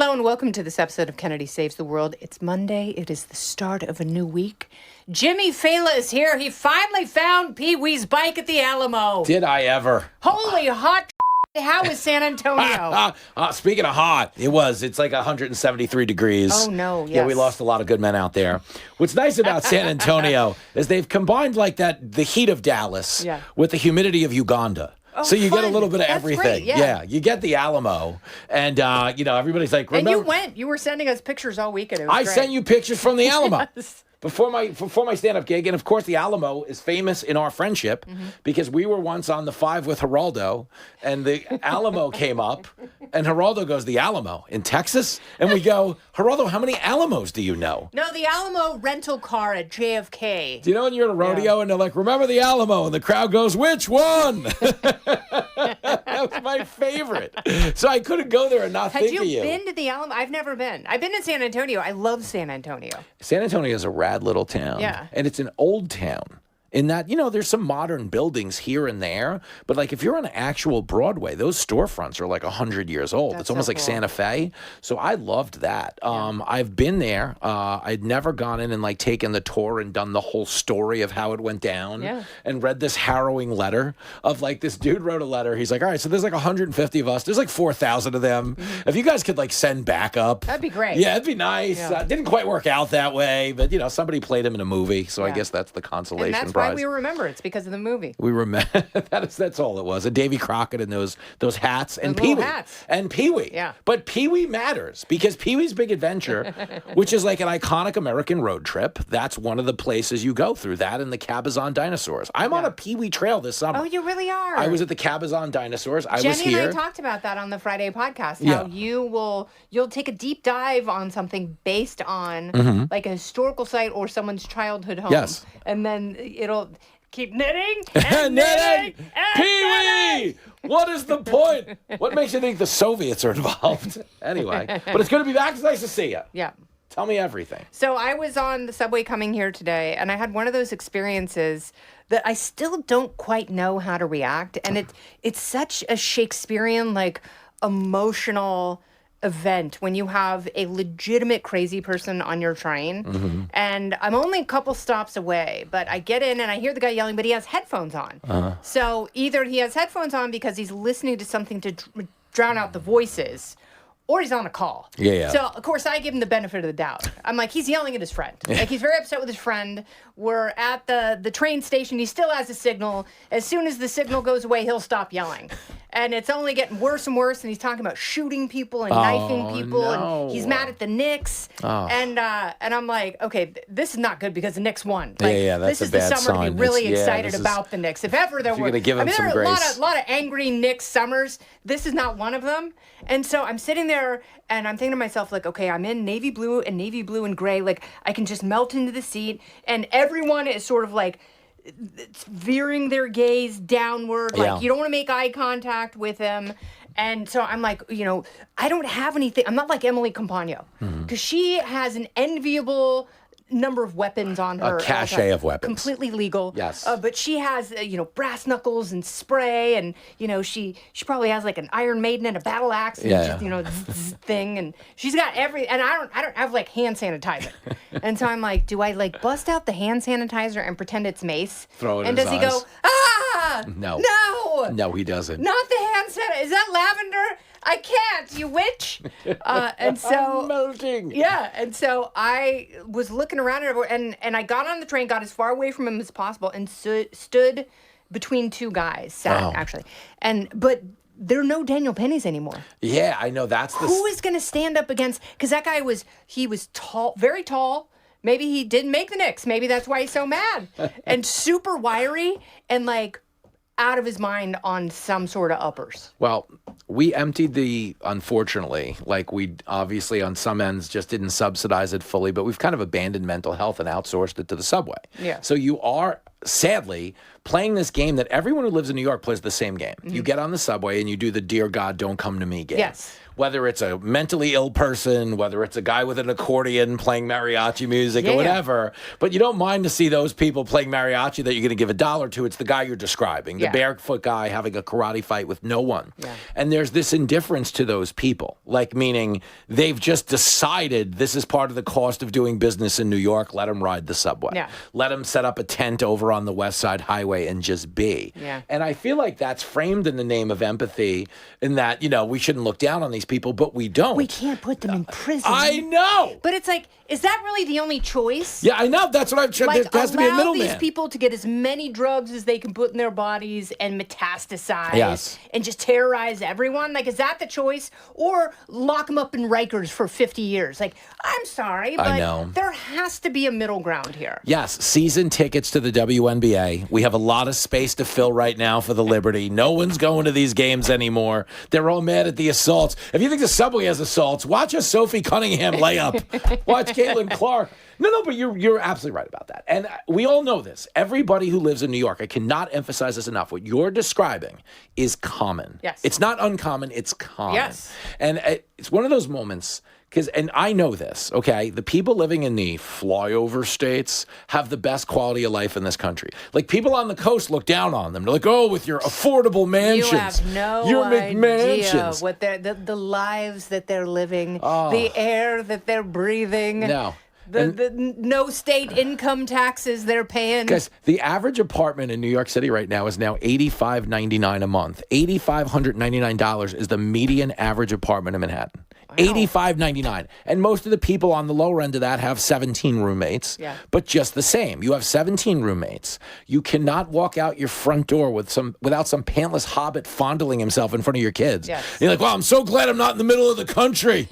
Hello and welcome to this episode of Kennedy Saves the World. It's Monday. It is the start of a new week. Jimmy Failla is here. He finally found Pee Wee's bike at the Alamo. Did I ever? Holy hot how is San Antonio? Speaking of hot, it's like 173 degrees. Oh, no, yes. Yeah, we lost a lot of good men out there. What's nice about San Antonio is they've combined like the heat of Dallas with the humidity of Uganda. Oh, so you fun. get a little bit of That's everything. Great, yeah, you get the Alamo. And, everybody's like, remember. And you went. You were sending us pictures all weekend. It was I great. sent you pictures from the Alamo. Yes. Before my stand-up gig, and of course the Alamo is famous in our friendship because we were once on the 5 with Geraldo, and the Alamo came up, and Geraldo goes, the Alamo in Texas? And we go, Geraldo, how many Alamos do you know? No, the Alamo rental car at JFK. Do you know when you're at a rodeo and they're like, remember the Alamo? And the crowd goes, which one? That was my favorite. So I couldn't go there and not think of you. Had you been to the Alamo? I've never been. I've been to San Antonio. I love San Antonio. San Antonio is a rad little town. Yeah. And it's an old town. In that, there's some modern buildings here and there, but like if you're on actual Broadway, those storefronts are like 100 years old. It's almost like Santa Fe. So I loved that. I've been there. I'd never gone in and like taken the tour and done the whole story of how it went down and read this harrowing letter of like this dude wrote a letter. He's like, all right, so there's like 150 of us. There's like 4,000 of them. If you guys could like send backup. That'd be great. Yeah, it'd be nice. Yeah. Didn't quite work out that way, but somebody played him in a movie. So I guess that's the consolation and that's prize. why we remember. It's because of the movie. We remember that's all it was. And Davy Crockett and those hats and Those Pee little Wee hats. and Pee Wee. Yeah. But Pee Wee matters because Pee Wee's Big Adventure, which is like an iconic American road trip. That's one of the places you go through. That and the Cabazon Dinosaurs. I'm on a Pee Wee trail this summer. Oh, you really are. I was at the Cabazon Dinosaurs. I was Jenny here. and I talked about that on the Friday podcast. How you'll take a deep dive on something based on like a historical site or someone's childhood home. Yes. And then it'll keep knitting and knitting. and Pee Wee! What is the point? What makes you think the Soviets are involved? Anyway, but it's good to be back. It's nice to see you. Yeah. Tell me everything. So I was on the subway coming here today, and I had one of those experiences that I still don't quite know how to react. And it's such a Shakespearean, like, emotional event when you have a legitimate crazy person on your train. And I'm only a couple stops away, but I get in and I hear the guy yelling, but he has headphones on. So either he has headphones on because he's listening to something to drown out the voices, or he's on a call. Yeah. So, of course, I give him the benefit of the doubt. I'm like, he's yelling at his friend. Like, he's very upset with his friend. We're at the train station. He still has a signal. As soon as the signal goes away, he'll stop yelling. And it's only getting worse and worse. And he's talking about shooting people and knifing people. No. And he's mad at the Knicks. And I'm like, okay, this is not good because the Knicks won. Like, that's this a is the bad summer to sign. be really It's- excited this is- about the Knicks. If ever there You're were, gonna give him there some are grace. a lot of angry Knicks summers. This is not one of them. And so I'm sitting there and I'm thinking to myself, like, okay, I'm in navy blue and gray. Like, I can just melt into the seat. And everyone is sort of like veering their gaze downward. Like, you don't want to make eye contact with them. And so I'm like, I don't have anything. I'm not like Emily Compagno because she has an enviable number of weapons on her. A cachet of weapons. Completely legal. Yes. But she has, brass knuckles and spray, and she probably has like an Iron Maiden and a battle axe, and just, thing, and she's got and I don't have like hand sanitizer, and so I'm like, do I like bust out the hand sanitizer and pretend it's mace? Throw it in and his does he go, ah? No, he doesn't. Not the hand sanitizer. Is that lavender? I can't, you witch. And so I'm melting. Yeah, and so I was looking around and I got on the train, got as far away from him as possible, and stood between two guys, actually. But there are no Daniel Pennies anymore. Yeah, I know. Who is going to stand up against? Because that guy was tall, very tall. Maybe he didn't make the Knicks. Maybe that's why he's so mad. And super wiry and like out of his mind on some sort of uppers. Well, we emptied unfortunately, like we obviously on some ends just didn't subsidize it fully, but we've kind of abandoned mental health and outsourced it to the subway. Yeah. So you are, sadly, playing this game that everyone who lives in New York plays the same game. You get on the subway and you do the Dear God, Don't Come to Me game. Yes. whether it's a mentally ill person, whether it's a guy with an accordion playing mariachi music or whatever. But you don't mind to see those people playing mariachi that you're going to give $1 to. It's the guy you're describing, the barefoot guy having a karate fight with no one. Yeah. And there's this indifference to those people, like meaning they've just decided this is part of the cost of doing business in New York. Let them ride the subway. Yeah. Let them set up a tent over on the West Side Highway and just be. Yeah. And I feel like that's framed in the name of empathy, in that, we shouldn't look down on these people, but we don't. We can't put them in prison. I know. But it's like, is that really the only choice? Yeah, I know. That's what I'm trying. Like, there has to be a middleman. Allow these people to get as many drugs as they can put in their bodies and metastasize and just terrorize everyone. Like, is that the choice? Or lock them up in Rikers for 50 years? Like, I'm sorry, but there has to be a middle ground here. Yes, season tickets to the WNBA. We have a lot of space to fill right now for the Liberty. No one's going to these games anymore. They're all mad at the assaults. If you think the subway has assaults, watch a Sophie Cunningham layup. Watch Caitlin Clark. No, but you're absolutely right about that. And we all know this. Everybody who lives in New York, I cannot emphasize this enough. What you're describing is common. Yes. It's not uncommon. It's common. Yes. And it's one of those moments. And I know this, okay? The people living in the flyover states have the best quality of life in this country. Like, people on the coast look down on them. They're like, oh, with your affordable mansions. You have no your idea McMansions. what the lives that they're living, the air that they're breathing. No. The no state income taxes they're paying. Guys, the average apartment in New York City right now is now $8,599 a month. $8,599 is the median average apartment in Manhattan. Wow. $8,599. And most of the people on the lower end of that have 17 roommates. Yeah. But just the same, you have 17 roommates. You cannot walk out your front door without some pantless hobbit fondling himself in front of your kids. Yes. You're like, well, I'm so glad I'm not in the middle of the country.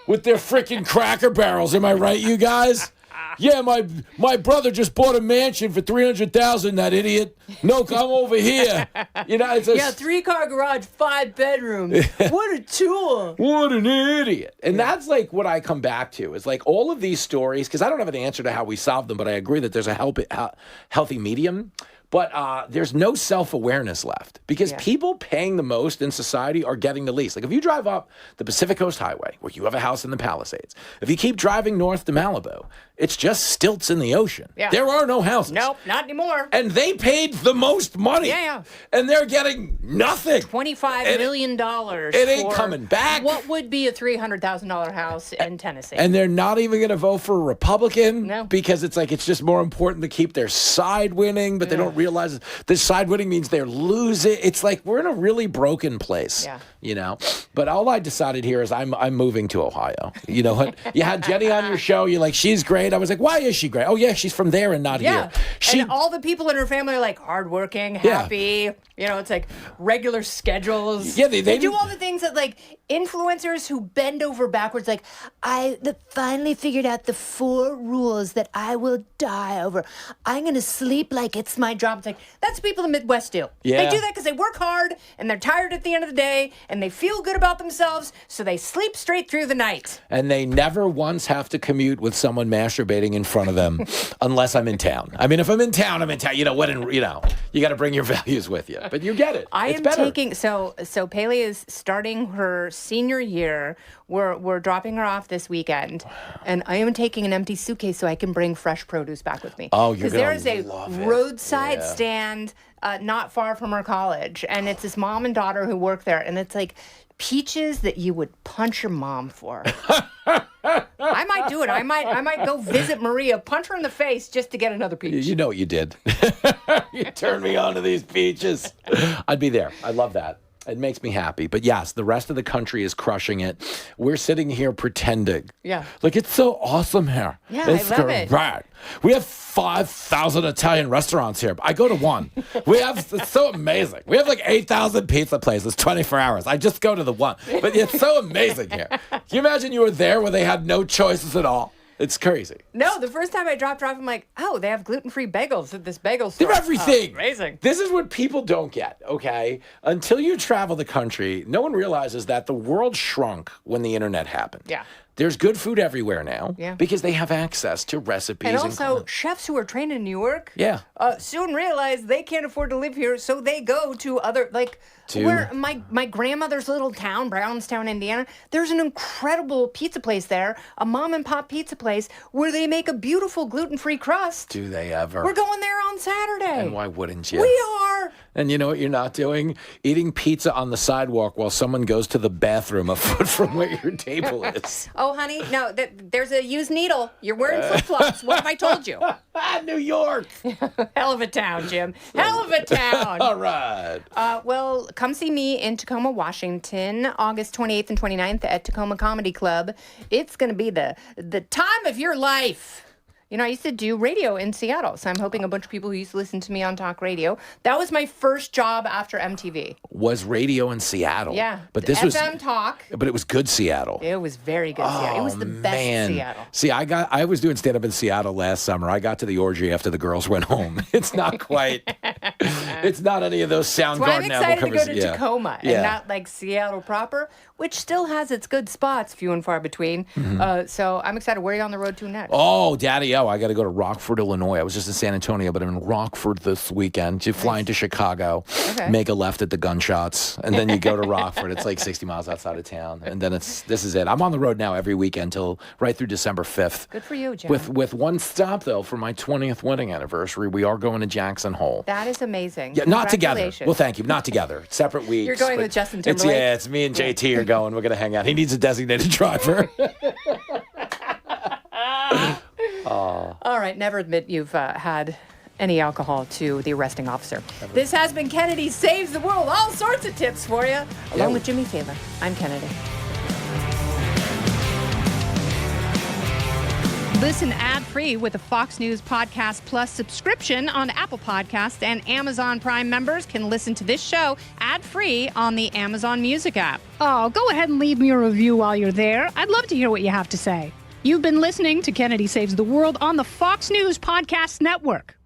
With their freaking Cracker Barrels. Am I right, you guys? Yeah, my brother just bought a mansion for $300,000, that idiot. No, come over here. It's a 3-car garage, 5 bedrooms. What a tool. What an idiot. And that's like what I come back to, is like all of these stories, because I don't have an answer to how we solve them, but I agree that there's a healthy medium. But there's no self-awareness left, because people paying the most in society are getting the least. Like, if you drive up the Pacific Coast Highway, where you have a house in the Palisades, if you keep driving north to Malibu, it's just stilts in the ocean. Yeah. There are no houses. Nope, not anymore. And they paid the most money. Yeah. And they're getting nothing. $25 million. It ain't coming back. What would be a $300,000 house in Tennessee? And they're not even going to vote for a Republican. No. Because it's just more important to keep their side winning, but they don't realize the side winning means they're losing. It's like we're in a really broken place. Yeah. But all I decided here is I'm moving to Ohio. You know what? You had Jenny on your show. You're like, she's great. I was like, why is she great? Oh, yeah, she's from there and not here. And all the people in her family are like hardworking, happy. It's like regular schedules. Yeah, they do all the things that like influencers who bend over backwards. Like, I finally figured out the 4 rules that I will die over. I'm going to sleep like it's my job. It's like, that's what people in the Midwest do. Yeah. They do that because they work hard and they're tired at the end of the day and they feel good about themselves, so they sleep straight through the night. And they never once have to commute with someone masturbating in front of them unless I'm in town. I mean, if I'm in town, I'm in town. You got to bring your values with you. But you get it. It's better. So Failla is starting her senior year. We're dropping her off this weekend, and I am taking an empty suitcase so I can bring fresh produce back with me. Oh, you're gonna love it. Because there is a roadside stand not far from her college, and it's this mom and daughter who work there, and it's like peaches that you would punch your mom for. I might do it. I might go visit Maria, punch her in the face just to get another peach. You know what you did. You turned me on to these peaches. I'd be there. I love that. It makes me happy. But yes, the rest of the country is crushing it. We're sitting here pretending. Yeah. Like, it's so awesome here. Yeah, I love it. Right. We have 5,000 Italian restaurants here. I go to one. It's so amazing. We have like 8,000 pizza places, 24 hours. I just go to the one. But it's so amazing here. Can you imagine you were there where they had no choices at all? It's crazy. No, the first time I dropped her off, I'm like, oh, they have gluten-free bagels at this bagel store. They're everything. Oh, amazing. This is what people don't get, okay? Until you travel the country, no one realizes that the world shrunk when the internet happened. Yeah. There's good food everywhere now Yeah. because they have access to recipes. And also, chefs who are trained in New York Yeah. soon realize they can't afford to live here, so they go to other, where my grandmother's little town, Brownstown, Indiana, there's an incredible pizza place there, a mom-and-pop pizza place, where they make a beautiful gluten-free crust. Do they ever? We're going there on Saturday. And why wouldn't you? We are. And you know what you're not doing? Eating pizza on the sidewalk while someone goes to the bathroom a foot from where your table is. Oh, honey, no, there's a used needle. You're wearing flip-flops. What have I told you? New York. Hell of a town, Jim. Hell of a town. All right. Well, come see me in Tacoma, Washington, August 28th and 29th at Tacoma Comedy Club. It's going to be the time of your life. You know, I used to do radio in Seattle, so I'm hoping a bunch of people who used to listen to me on talk radio. That was my first job after MTV. Was radio in Seattle? Yeah. But this FM talk. But it was good Seattle. It was very good Seattle. It was the best Seattle. See, I was doing stand-up in Seattle last summer. I got to the orgy after the girls went home. It's not quite. It's not any of those Soundgarden So I'm excited to go to yeah. Tacoma and not like Seattle proper, which still has its good spots, few and far between. So I'm excited. Where are you on the road to next? Oh, Daddy, I got to go to Rockford, Illinois. I was just in San Antonio, but I'm in Rockford this weekend. You fly into Chicago, make a left at the gunshots, and then you go to Rockford. It's like 60 miles outside of town, and then this is it. I'm on the road now every weekend till right through December 5th. Good for you, Jim. With one stop though for my 20th wedding anniversary. We are going to Jackson Hole. That is amazing. Yeah, not together. Well, thank you. Not together. Separate weeks. You're going with Justin Timberlake? It's me and JT are going. We're going to hang out. He needs a designated driver. All right, never admit you've had any alcohol to the arresting officer. This has been Kennedy Saves the World. All sorts of tips for you, along with Jimmy Failla. I'm Kennedy. Listen ad-free with a Fox News Podcast Plus subscription on Apple Podcasts, and Amazon Prime members can listen to this show ad-free on the Amazon Music app. Oh, go ahead and leave me a review while you're there. I'd love to hear what you have to say. You've been listening to Kennedy Saves the World on the Fox News Podcast Network.